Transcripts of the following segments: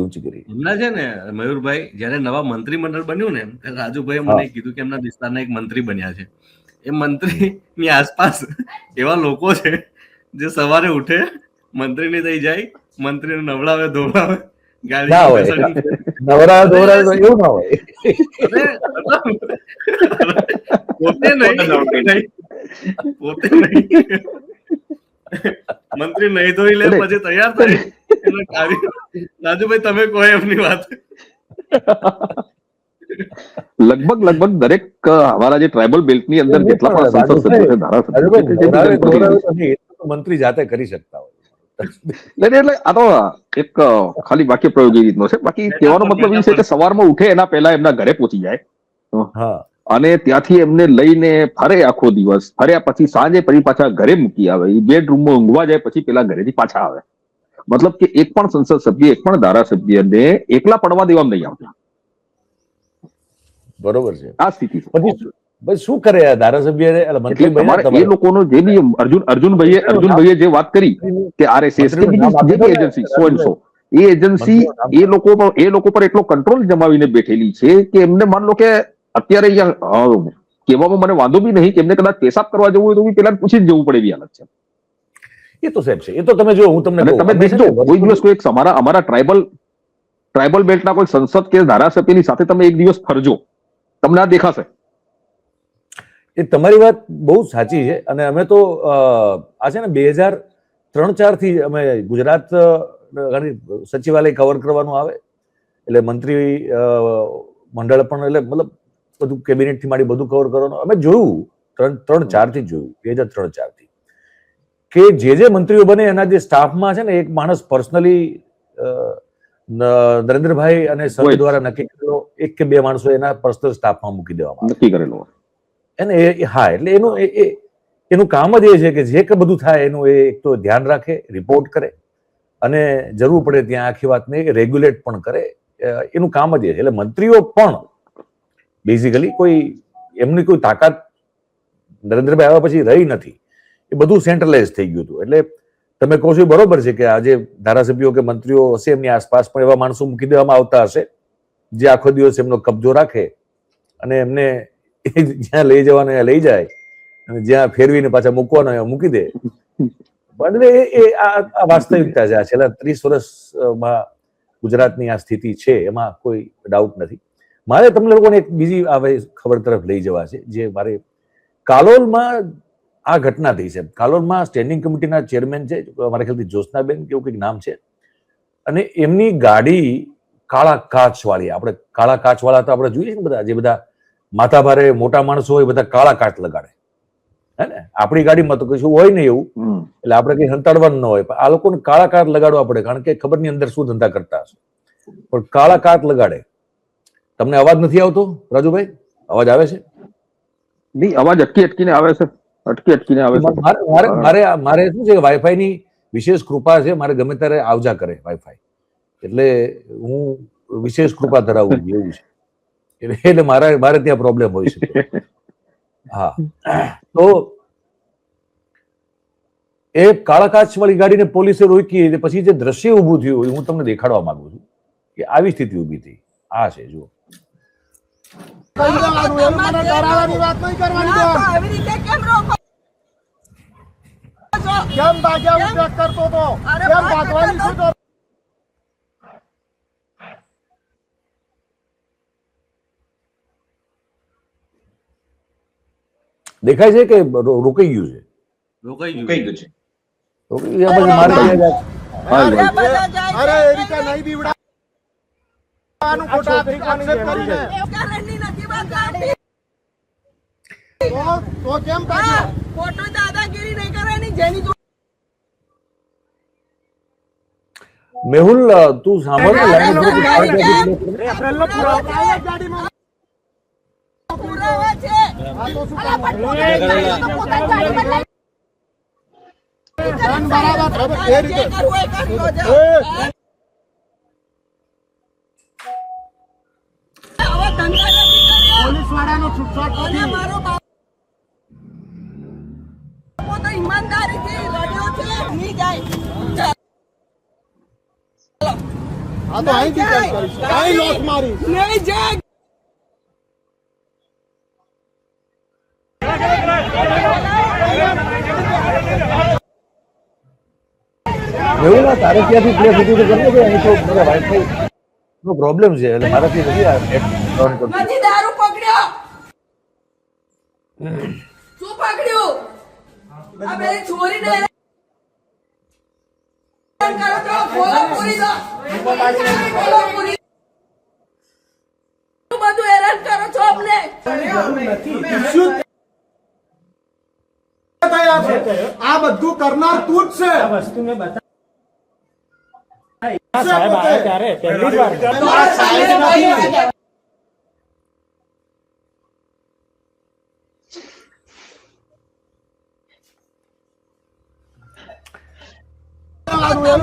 લુચ્ચગીરી. હમણાં છે ને મયુરભાઈ, જયારે નવા મંત્રીમંડળ બન્યું ને, રાજુભાઈએ મને કીધું કે એમના વિસ્તારના એક મંત્રી બન્યા છે. એ મંત્રીની આસપાસ એવા લોકો છે જે સવારે ઉઠે, મંત્રીની થઈ જાય, મંત્રીને નવડાવે ધોવડાવે, ના હોય, નવરા ધોવરા એવું ના હોય. પોતે નહીં મંત્રી નહીં ધોઈ લે પછી તૈયાર થાય. રાજુભાઈ તમે કહો એમની વાત. લગભગ દરેક અમારા જે ટ્રાઇબલ બેલ્ટ ની અંદર જેટલા પણ સંસદ સભ્યો છે, ધારાસભ્યો, મંત્રી જાતે કરી શકતા હોય. એટલે આ તો એક ખાલી વાક્ય પ્રયોગ એ રીતનો છે. બાકી કહેવાનો મતલબ એ છે કે સવારમાં ઉઠે એના પહેલા એમના ઘરે પહોંચી જાય અને ત્યાંથી એમને લઈને ફરે, આખો દિવસ ફર્યા પછી સાંજે ફરી પાછા ઘરે મૂકી આવે. એ બેડરૂમમાં ઊંઘવા જાય પછી પેલા ઘરેથી પાછા આવે. મતલબ કે એક પણ સંસદ સભ્ય, એક પણ ધારાસભ્યને એકલા પડવા દેવામાં નહીં આવતા. બરોબર છે, આ સ્થિતિ છે. પછી શું કરે ધારાસભ્ય એ લોકોનો જે બી અર્જુનભાઈએ જે વાત કરી કે RSS કે બીજી એજન્સી સો એ એજન્સી એ લોકો પર એટલો કંટ્રોલ જમાવીને બેઠેલી છે કે એમને માન લો કે અત્યારે અહીંયા કહેવામાં મને વાંધો બી નહીં કે એમને કદાચ પેશાબ કરવા જવું હોય તો પેલા પૂછી જ જવું પડે એવી હાલત છે. એ તો સાહેબ છે, એ તો તમે જો હું તમને દેખજો કોઈ દિવસ કોઈ અમારા ટ્રાઇબલ બેલ્ટના કોઈ સંસદ કે ધારાસભ્યની સાથે તમે એક દિવસ ફરજો, તમને આ દેખાશે. એ તમારી વાત બહુ સાચી છે. અને અમે તો આ છે ને 2003-04 થી અમે ગુજરાત સચિવાલય કવર કરવાનું આવે એટલે મંત્રી મંડળ પણ એટલે મતલબ બધું કેબિનેટ થી માંડી બધું કવર કરવાનું અમે જોયું. 2003-04 થી જોયું, 2003-04 થી કે જે મંત્રીઓ બને એના જે સ્ટાફમાં છે ને એક માણસ પર્સનલી નરેન્દ્રભાઈ અને સંઘ દ્વારા નક્કી કરેલો 1 કે 2 માણસો એના પર્સનલ સ્ટાફમાં મૂકી દેવામાં નક્કી કરેલો. એને હા, એટલે એનું કામ જ એ છે કે જે કે બધું થાય એનું એક તો ધ્યાન રાખે, રિપોર્ટ કરે અને જરૂર પડે ત્યાં આખી વાતને રેગ્યુલેટ પણ કરે. એનું કામ જ એ છે. એટલે મંત્રીઓ પણ બેઝિકલી એમની કોઈ તાકાત નરેન્દ્રભાઈ આવ્યા પછી રહી નથી. એ બધું સેન્ટ્રલાઇઝ થઈ ગયું હતું. એટલે તમે કહો છો બરોબર છે કે આજે ધારાસભ્યો કે મંત્રીઓ હશે એમની આસપાસ પણ એવા માણસો મૂકી દેવામાં આવતા હશે જે આખો દિવસ એમનો કબજો રાખે અને એમને જ્યાં લઈ જવાનો ત્યાં લઈ જાય અને જ્યાં ફેરવીને પાછા મૂકવાનો મૂકી દે. એટલે એ આ વાસ્તવિકતા છે. આ છેલ્લા 30 વર્ષમાં ગુજરાતની આ સ્થિતિ છે, એમાં કોઈ ડાઉટ નથી. મારે તમને લોકોને એક બીજી ખબર તરફ લઈ જવા છે. જે મારે કાલોલમાં આ ઘટના થઈ છે. કાલોલમાં સ્ટેન્ડિંગ કમિટીના ચેરમેન છે, મારા ખ્યાલથી જ્યોત્સનાબેન કેવું કંઈક નામ છે, અને એમની ગાડી કાળા કાચવાળી, આપણે કાળા કાચવાળા તો આપણે જોઈએ ને બધા, જે બધા માથાભારે મોટા માણસો હોય બધા કાળા કાચ લગાડે હે ને. આપણી ગાડીમાં તો કશું હોય નહીં એવું, એટલે આપણે કઈ સંતાડવાનું ન હોય. પણ આ લોકોને કાળા કાચ લગાડવા પડે કારણ કે ખબર ની અંદર શું ધંધા કરતા હશે, પણ કાળા કાચ લગાડે. તમને અવાજ નથી આવતો રાજુભાઈ? અવાજ આવે છે? નહીં, અવાજ અટકીને આવે છે. મારે શું છે કે વાઈફાઈ ની વિશેષ કૃપા છે. મારે ગમે ત્યારે આવજા કરે વાઈફાઈ, એટલે હું વિશેષ કૃપા ધરાવું એવું છે. એટલે મારે ત્યાં પ્રોબ્લેમ હોય છે. હા, તો એ કાળા કાચ વાળી ગાડીને પોલીસે રોકી. પછી જે દ્રશ્ય ઉભું થયું હું તમને દેખાડવા માંગુ છું કે આવી સ્થિતિ ઉભી થઈ. આ છે જુઓ. દેખાય છે કે રોકાઈ ગયું છે? રોકાઈ ગયું છે. મેહુલ, તું સાંભળ ને, પોલીસ વાળાનો છૂટછાટ ઈમાનદારીથી લડ્યો છે. આ તો અહીંથી કેમ કરીશ? અહીં લોક મારીશ. નહીં જાય. એવું ના તારે ત્યાંથી પ્લેસ સુધી તો કરવું કે અહીં તો મારા વાઈફાઈ નો પ્રોબ્લેમ છે એટલે મારાથી નથી આ નેટ ઓન કરતું. નથી દારૂ પકડ્યો. શું પકડ્યું? આ પેલી છોરીને હેરાન કરો છો. ખોલો પૂરી દો. ખોલો પૂરી. શું બધું હેરાન કરો છો અમને? આ બધું કરનાર તું જ છે. સાહેબ આવ્યા ત્યારે પહેલી જ વાર તો આ સાહેબ નથી.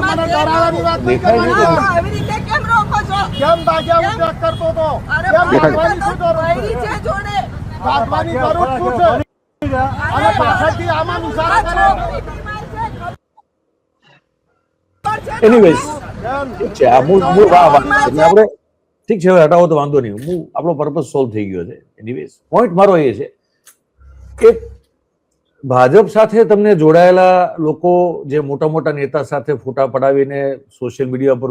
મને ડરાવવાની વાત નહીં કરવાની. આવી રીતે કેમ રોકો છો? કેમ ભાગ્યા ઉદ્યોગ કરતો તો? અરે કેમ ભાગવાની ભાગવાની શું જરૂર બૈરી છે? છે જોડે. ભાગવાની જરૂર શું છે? અને પાછળથી આમાં આ નિશાળા કરે. છોકરી બીમાર છે. ખબર છે? એનીવેઝ કેમ? ઠીક છે આ મૂળ વાહ એટલે આપણે ઠીક છે હવે હટાવો તો વાંધો નહીં હું આપણો પર્પઝ સોલ્વ થઈ ગયો છે. એનીવેઝ પોઈન્ટ મારો એ છે કે ભાજપ સાથે તમને જોડાયેલા લોકો જે મોટા મોટા નેતા સાથે ફોટા પડાવીને સોશિયલ મીડિયા પર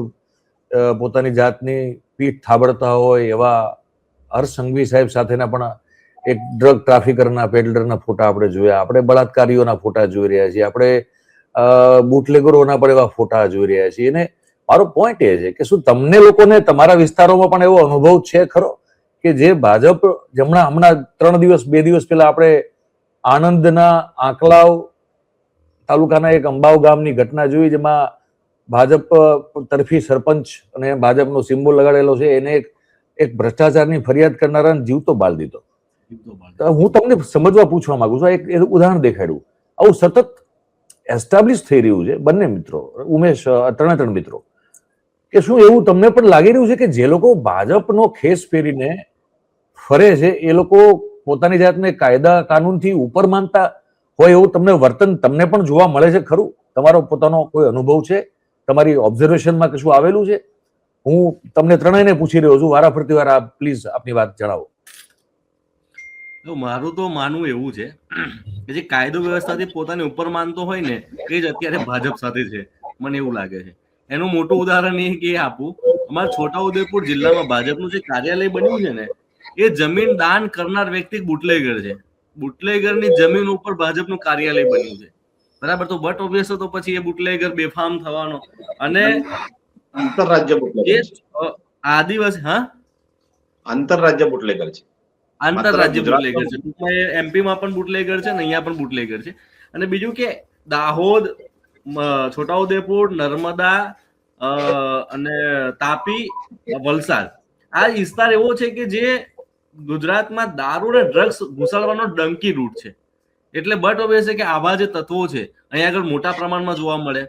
પોતાની જાતની પીઠ થાબડતા હોય એવા હર્ષ સંઘવી સાહેબ સાથેના પણ એક ડ્રગ ટ્રાફિકરના પેડલરના ફોટા આપણે જોયા, આપણે બળાત્કારીઓના ફોટા જોઈ રહ્યા છીએ, આપણે બુટલેગરોના પણ એવા ફોટા જોઈ રહ્યા છીએ. અને મારો પોઈન્ટ એ છે કે શું તમને લોકોને તમારા વિસ્તારોમાં પણ એવો અનુભવ છે ખરો કે જે ભાજપ હમણાં 2 દિવસ પહેલા આપણે આણંદના આંકલાવ તાલુકાના એક અંબાવ ગામની ઘટના જોઈ જેમાં ભાજપ તરફી સરપંચ અને ભાજપનો સિમ્બોલ લગાડેલો છે એને એક ભ્રષ્ટાચારની ફરિયાદ કરનારાને જીવતો બાળ દીધો. તો હું તમને સમજવા પૂછવા માંગુ છું, એક ઉદાહરણ દેખાડ્યું. આવું સતત એસ્ટાબ્લિશ થઈ રહ્યું છે. બંને મિત્રો ઉમેશ ત્રણે મિત્રો કે શું એવું તમને પણ લાગી રહ્યું છે કે જે લોકો ભાજપનો ખેસ પહેરીને ફરે છે એ લોકો પોતાની જાતને કાયદા કાનૂનથી ઉપર માનતા હોય એવું તમને વર્તન તમને પણ જોવા મળે છે ખરું? તમારો પોતાનો કોઈ અનુભવ છે? તમારી ઓબ્ઝર્વેશનમાં કશું આવેલું છે? હું તમને ત્રણેયને પૂછી રહ્યો છું વારાફરતી વાર. આપ પ્લીઝ આપની વાત જણાવો. મારું તો માનવું એવું છે કે જે કાયદો વ્યવસ્થાથી પોતાની ઉપર માનતો હોય ને એ જ અત્યારે ભાજપ સાથે છે, મને એવું લાગે છે. એનું મોટું ઉદાહરણ એ કે આપું, અમારા છોટાઉદેપુર જિલ્લામાં ભાજપનું જે કાર્યાલય બન્યું છે ને એ જમીન દાન કરનાર વ્યક્તિ બુટલેગર છે. બુટલેગરની જમીન ઉપર ભાજપનું કાર્યાલય બન્યું છે, બરાબર? તો બટ ઓબ્વિયસ તો પછી એ બુટલેગર બેફામ થવાનો. અને આંતરરાજ્ય બુટલેગર જે આદિવાસી આંતરરાજ્ય બુટલેગર છે. આંતરરાજ્ય બુટલેગર છે. ટૂંકમાં એમપીમાં પણ બુટલેગર છે ને અહીંયા પણ બુટલેગર છે. અને બીજું કે દાહોદ, છોટાઉદેપુર, નર્મદા અને તાપી, વલસાડ આ વિસ્તાર એવો છે કે જે ગુજરાતમાં દારૂ અને ડ્રગ્સ ઘુસાડવાનો ડંકી રૂટ છે. એટલે બટ ઓબ્વિયસ છે કે આવા જે તત્વો છે અહીંયા આગળ મોટા પ્રમાણમાં જોવા મળે.